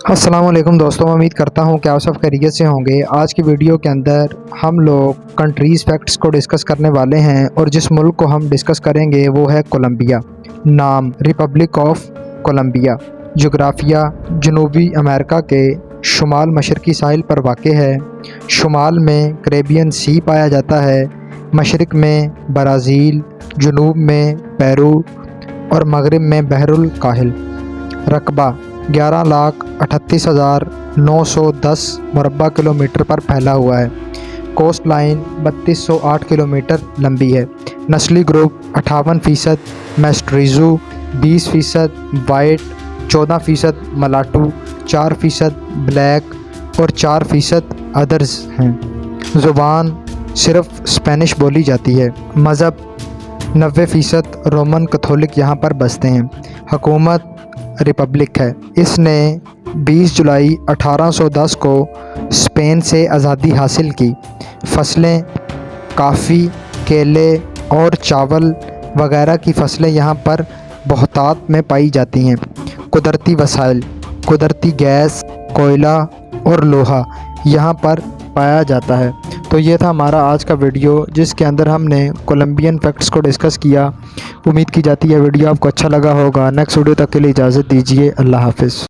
अस्सलाम वालेकुम दोस्तों, उम्मीद करता हूँ कि आप सब खैरियत से होंगे। आज की वीडियो के अंदर हम लोग कंट्रीज़ फैक्ट्स को डिस्कस करने वाले हैं और जिस मुल्क को हम डिस्कस करेंगे वो है कोलंबिया। नाम रिपब्लिक ऑफ कोलंबिया। जोग्राफिया जनूबी अमेरिका के शुमाल मशरक़ी साहिल पर वाक़ है। शुमाल में कैरेबियन सी पाया जाता है, मशरक़ में ब्राज़ील, जनूब में पेरू और मगरिब में बहरुल काहिल। रकबा 11,38,910 मुरबा किलोमीटर पर फैला हुआ है। कोस्ट लाइन 3208 किलोमीटर लंबी है। नस्ली ग्रुप 58%, मैस्ट्रीज़ू 20%, वाइट 14%, मलाटू 4%, ब्लैक और 4% अदर्स हैं। ज़ुबान सिर्फ स्पेनिश बोली जाती है। मज़हब 90% रोमन कैथोलिक यहाँ पर बसते हैं। हुकूमत रिपब्लिक है। इसने 20 जुलाई 1810 को स्पेन से आज़ादी हासिल की। फसलें काफ़ी, केले और चावल वगैरह की फसलें यहाँ पर बहुतायत में पाई जाती हैं। कुदरती वसाइल, कुदरती गैस, कोयला और लोहा यहाँ पर पाया जाता है। तो ये था हमारा आज का वीडियो जिसके अंदर हमने कोलंबियन फैक्ट्स को डिस्कस किया। उम्मीद की जाती है वीडियो आपको अच्छा लगा होगा। नेक्स्ट वीडियो तक के लिए इजाज़त दीजिए। अल्लाह हाफ़िज़।